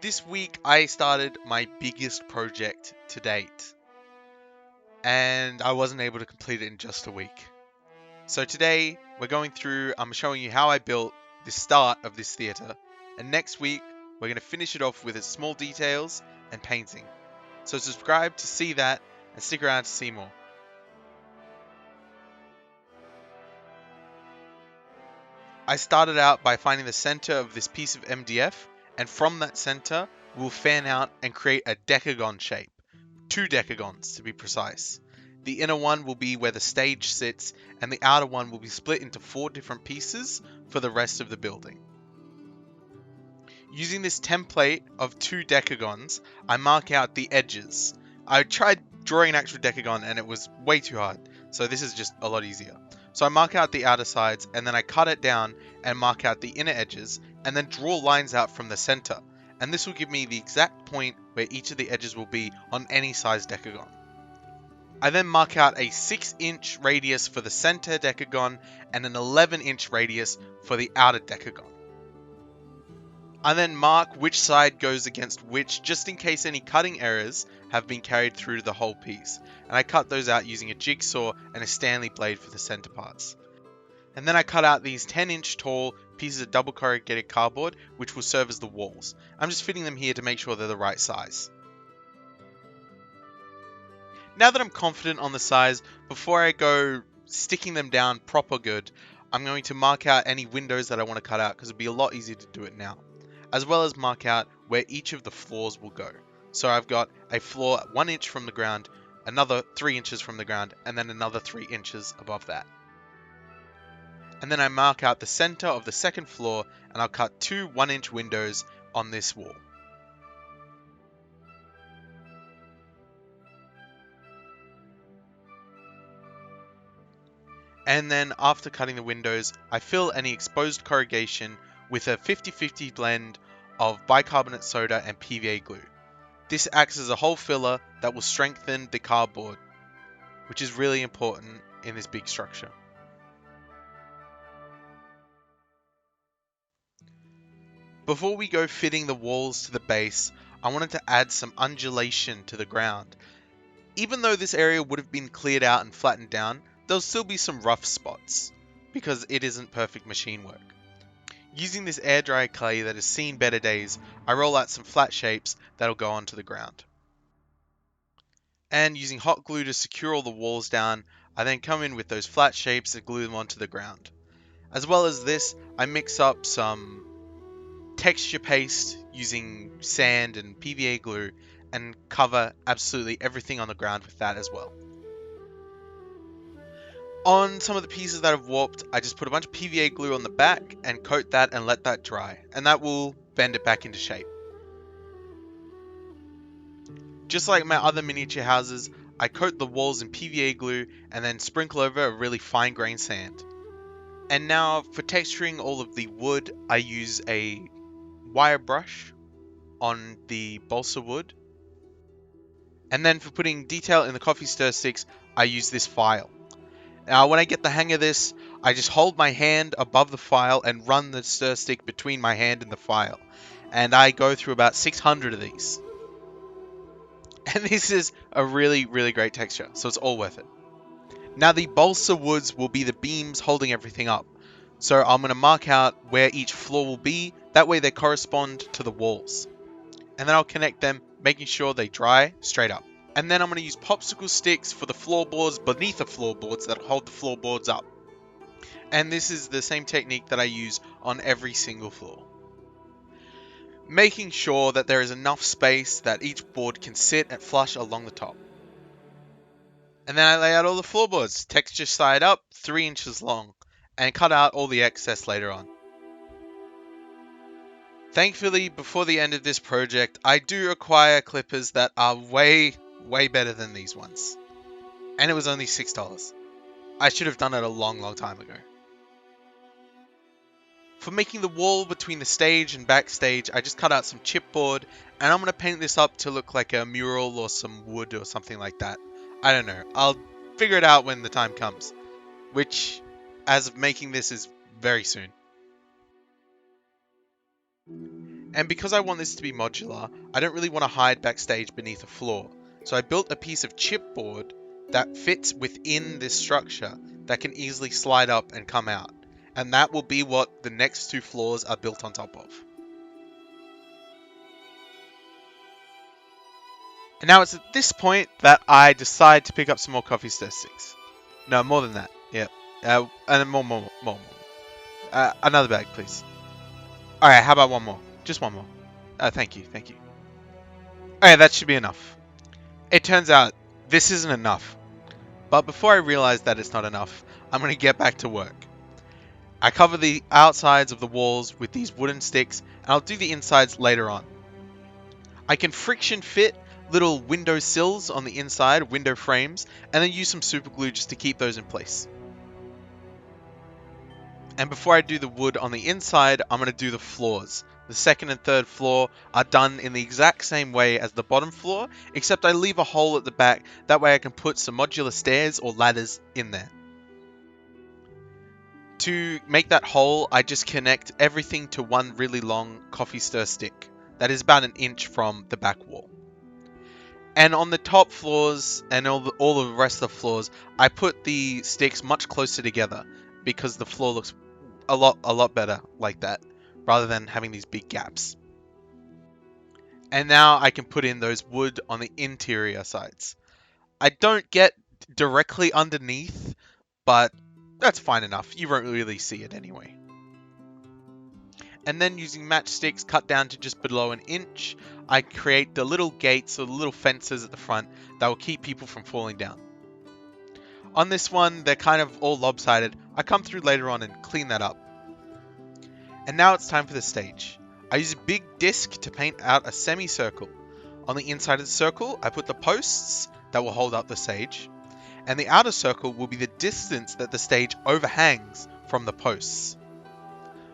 This week I started my biggest project to date, and I wasn't able to complete it in just a week. So today I'm showing you how I built the start of this theatre, and next week we're going to finish it off with its small details and painting. So subscribe to see that and stick around to see more. I started out by finding the center of this piece of MDF, and from that center we'll fan out and create a decagon shape. 2 decagons to be precise. The inner one will be where the stage sits, and the outer one will be split into 4 different pieces for the rest of the building. Using this template of 2 decagons, I mark out the edges. I tried drawing an actual decagon and it was way too hard, so this is just a lot easier. So I mark out the outer sides, and then I cut it down and mark out the inner edges, and then draw lines out from the center. And this will give me the exact point where each of the edges will be on any size decagon. I then mark out a 6-inch radius for the center decagon and an 11-inch radius for the outer decagon. I then mark which side goes against which, just in case any cutting errors have been carried through to the whole piece, and I cut those out using a jigsaw and a Stanley blade for the center parts. And then I cut out these 10-inch tall pieces of double corrugated cardboard, which will serve as the walls. I'm just fitting them here to make sure they're the right size. Now that I'm confident on the size, before I go sticking them down proper good, I'm going to mark out any windows that I want to cut out, because it'll be a lot easier to do it now, as well as mark out where each of the floors will go. So I've got a floor 1 inch from the ground, another 3 inches from the ground, and then another 3 inches above that. And then I mark out the center of the second floor, and I'll cut 2 1-inch windows on this wall. And then after cutting the windows, I fill any exposed corrugation with a 50-50 blend of bicarbonate soda and PVA glue. This acts as a hole filler that will strengthen the cardboard, which is really important in this big structure. Before we go fitting the walls to the base, I wanted to add some undulation to the ground. Even though this area would have been cleared out and flattened down, there'll still be some rough spots, because it isn't perfect machine work. Using this air dry clay that has seen better days, I roll out some flat shapes that'll go onto the ground. And using hot glue to secure all the walls down, I then come in with those flat shapes and glue them onto the ground. As well as this, I mix up some texture paste using sand and PVA glue and cover absolutely everything on the ground with that as well. On some of the pieces that have warped, I just put a bunch of PVA glue on the back and coat that and let that dry, and that will bend it back into shape. Just like my other miniature houses, I coat the walls in PVA glue and then sprinkle over a really fine grained sand. And now for texturing all of the wood, I use a wire brush on the balsa wood. And then for putting detail in the coffee stir sticks, I use this file. Now, when I get the hang of this, I just hold my hand above the file and run the stir stick between my hand and the file. And I go through about 600 of these. And this is a really, really great texture, so it's all worth it. Now, the balsa woods will be the beams holding everything up. So I'm going to mark out where each floor will be, that way they correspond to the walls. And then I'll connect them, making sure they dry straight up. And then I'm going to use popsicle sticks for the floorboards beneath the floorboards that hold the floorboards up. And this is the same technique that I use on every single floor. Making sure that there is enough space that each board can sit and flush along the top. And then I lay out all the floorboards, texture side up, 3 inches long, and cut out all the excess later on. Thankfully, before the end of this project, I do acquire clippers that are way better than these ones. And it was only $6. I should have done it a long time ago. For making the wall between the stage and backstage, I just cut out some chipboard, and I'm going to paint this up to look like a mural or some wood or something like that. I don't know. I'll figure it out when the time comes, which, as of making this, is very soon. And because I want this to be modular, I don't really want to hide backstage beneath a floor. So I built a piece of chipboard that fits within this structure that can easily slide up and come out. And that will be what the next 2 floors are built on top of. And now it's at this point that I decide to pick up some more coffee stir sticks. No, more than that. Yeah. And then more. Another bag, please. Alright, how about one more? Just one more. Thank you. Alright, that should be enough. It turns out this isn't enough. But before I realize that it's not enough, I'm going to get back to work. I cover the outsides of the walls with these wooden sticks, and I'll do the insides later on. I can friction fit little window sills on the inside, window frames, and then use some super glue just to keep those in place. And before I do the wood on the inside, I'm going to do the floors. The second and third floor are done in the exact same way as the bottom floor, except I leave a hole at the back, that way I can put some modular stairs or ladders in there. To make that hole, I just connect everything to one really long coffee stir stick that is about 1 inch from the back wall. And on the top floors and all of the rest of the floors, I put the sticks much closer together because the floor looks a lot better like that, rather than having these big gaps. And now I can put in those wood on the interior sides. I don't get directly underneath, but that's fine enough. You won't really see it anyway. And then using matchsticks cut down to just below 1 inch, I create the little gates or the little fences at the front that will keep people from falling down. On this one, they're kind of all lopsided. I come through later on and clean that up. And now it's time for the stage. I use a big disc to paint out a semicircle. On the inside of the circle, I put the posts that will hold up the stage, and the outer circle will be the distance that the stage overhangs from the posts.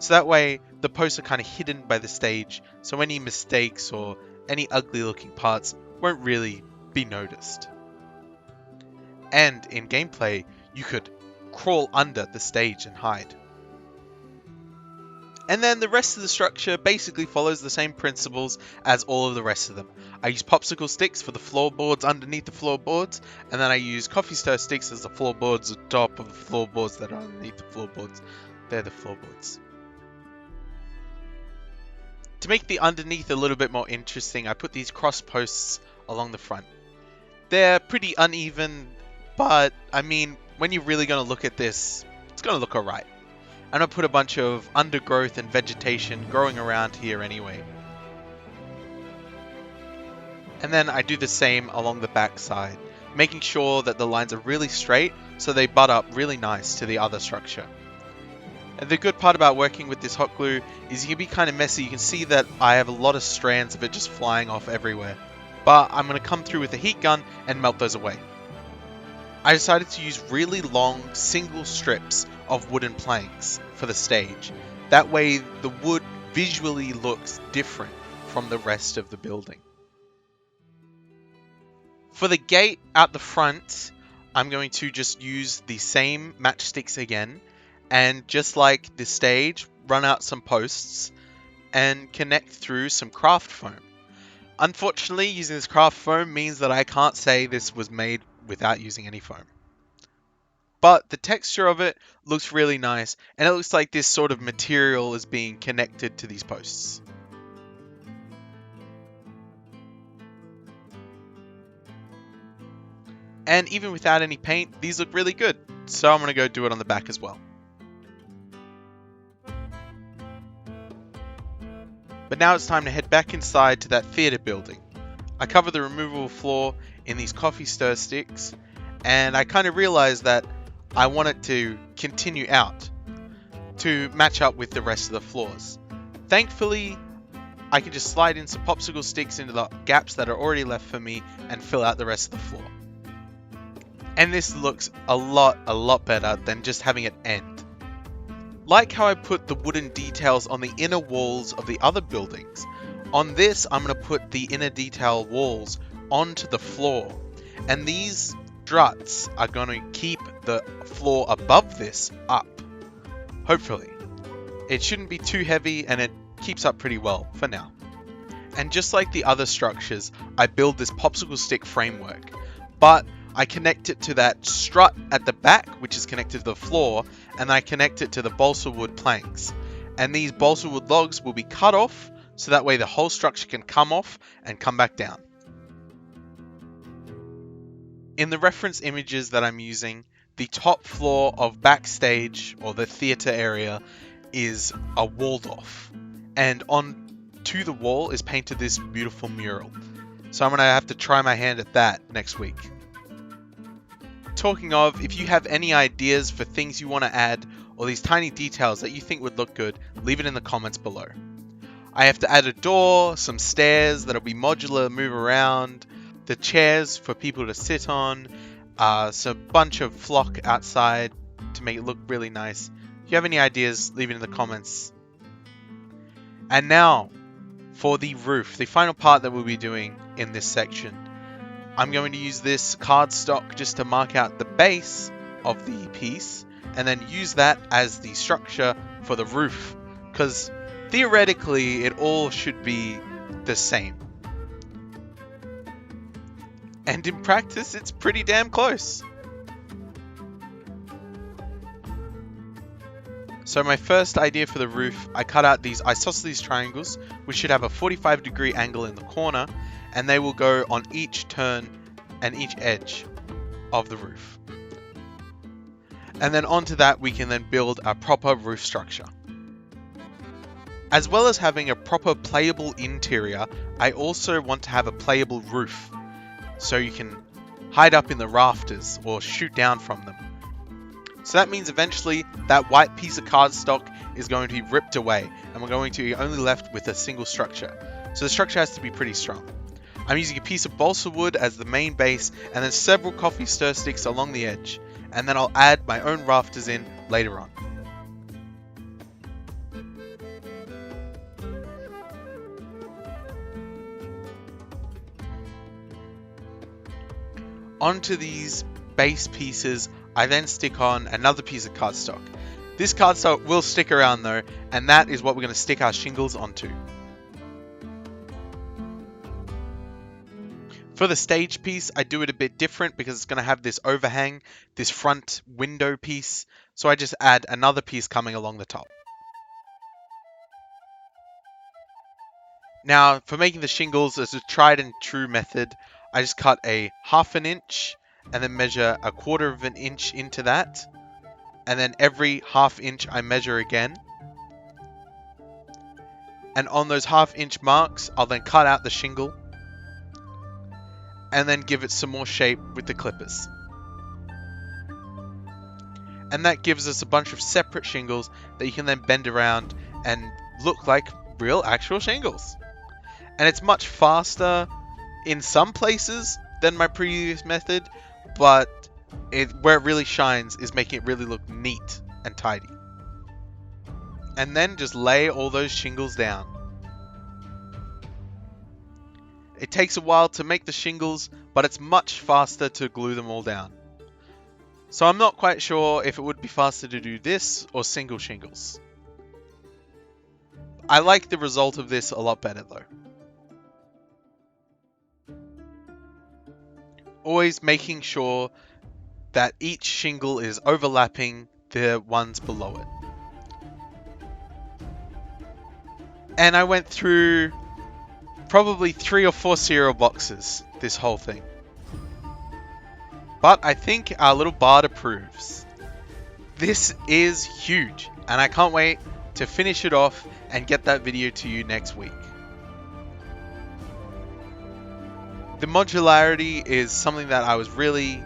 So that way, the posts are kind of hidden by the stage, so any mistakes or any ugly looking parts won't really be noticed. And in gameplay, you could crawl under the stage and hide. And then the rest of the structure basically follows the same principles as all of the rest of them. I use popsicle sticks for the floorboards underneath the floorboards, and then I use coffee stir sticks as the floorboards on top of the floorboards that are underneath the floorboards. They're the floorboards. To make the underneath a little bit more interesting, I put these cross posts along the front. They're pretty uneven, but I mean, when you're really going to look at this, it's going to look alright. I'm going to put a bunch of undergrowth and vegetation growing around here anyway. And then I do the same along the back side, making sure that the lines are really straight so they butt up really nice to the other structure. And the good part about working with this hot glue is you can be kind of messy. You can see that I have a lot of strands of it just flying off everywhere. But I'm going to come through with a heat gun and melt those away. I decided to use really long single strips of wooden planks for the stage. That way the wood visually looks different from the rest of the building. For the gate out the front, I'm going to just use the same matchsticks again. And just like the stage, run out some posts and connect through some craft foam. Unfortunately, using this craft foam means that I can't say this was made without using any foam. But the texture of it looks really nice, and it looks like this sort of material is being connected to these posts. And even without any paint, these look really good, so I'm going to go do it on the back as well. But now it's time to head back inside to that theatre building. I cover the removable floor in these coffee stir sticks, and I kind of realized that I want it to continue out to match up with the rest of the floors. Thankfully, I can just slide in some popsicle sticks into the gaps that are already left for me and fill out the rest of the floor. And this looks a lot better than just having it end. Like how I put the wooden details on the inner walls of the other buildings, on this I'm going to put the inner detail walls onto the floor, and these struts are going to keep the floor above this up. Hopefully. It shouldn't be too heavy, and it keeps up pretty well for now. And just like the other structures, I build this popsicle stick framework, but I connect it to that strut at the back, which is connected to the floor, and I connect it to the balsa wood planks. And these balsa wood logs will be cut off, so that way the whole structure can come off and come back down. In the reference images that I'm using, the top floor of Backstage, or the theatre area, is a walled off. And on to the wall is painted this beautiful mural. So I'm going to have to try my hand at that next week. Talking of, if you have any ideas for things you want to add, or these tiny details that you think would look good, leave it in the comments below. I have to add a door, some stairs that'll be modular, move around, the chairs for people to sit on, so a bunch of flock outside to make it look really nice. If you have any ideas, leave it in the comments. And now, for the roof, the final part that we'll be doing in this section. I'm going to use this cardstock just to mark out the base of the piece, and then use that as the structure for the roof, because theoretically it all should be the same. And in practice, it's pretty damn close. So my first idea for the roof, I cut out these isosceles triangles, which should have a 45-degree angle in the corner, and they will go on each turn and each edge of the roof. And then onto that, we can then build a proper roof structure. As well as having a proper playable interior, I also want to have a playable roof, so you can hide up in the rafters or shoot down from them. So that means eventually that white piece of cardstock is going to be ripped away, and we're going to be only left with a single structure. So the structure has to be pretty strong. I'm using a piece of balsa wood as the main base, and then several coffee stir sticks along the edge, and then I'll add my own rafters in later on. Onto these base pieces, I then stick on another piece of cardstock. This cardstock will stick around though, and that is what we're going to stick our shingles onto. For the stage piece, I do it a bit different because it's going to have this overhang, this front window piece, so I just add another piece coming along the top. Now, for making the shingles, as a tried and true method, I just cut a 1/2 inch and then measure 1/4 inch into that. And then every 1/2 inch I measure again. And on those 1/2 inch marks, I'll then cut out the shingle and then give it some more shape with the clippers. And that gives us a bunch of separate shingles that you can then bend around and look like real actual shingles. And it's much faster in some places than my previous method, but where it really shines is making it really look neat and tidy. And then just lay all those shingles down. It takes a while to make the shingles, but it's much faster to glue them all down. So I'm not quite sure if it would be faster to do this or single shingles. I like the result of this a lot better though. Always making sure that each shingle is overlapping the ones below it. And I went through probably 3 or 4 cereal boxes this whole thing. But I think our little bard approves. This is huge, and I can't wait to finish it off and get that video to you next week. The modularity is something that I was really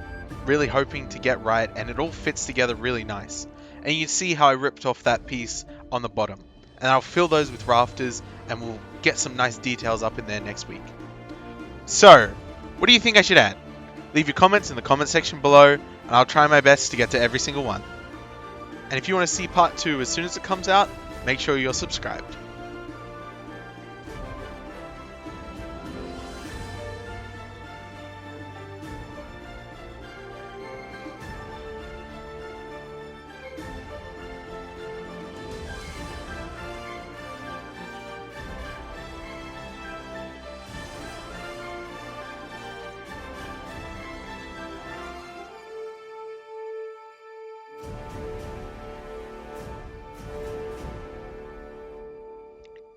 hoping to get right, and it all fits together really nice. And you can see how I ripped off that piece on the bottom. And I'll fill those with rafters, and we'll get some nice details up in there next week. So, what do you think I should add? Leave your comments in the comment section below, and I'll try my best to get to every single one. And if you want to see part 2 as soon as it comes out, make sure you're subscribed.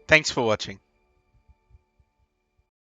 Thanks for watching.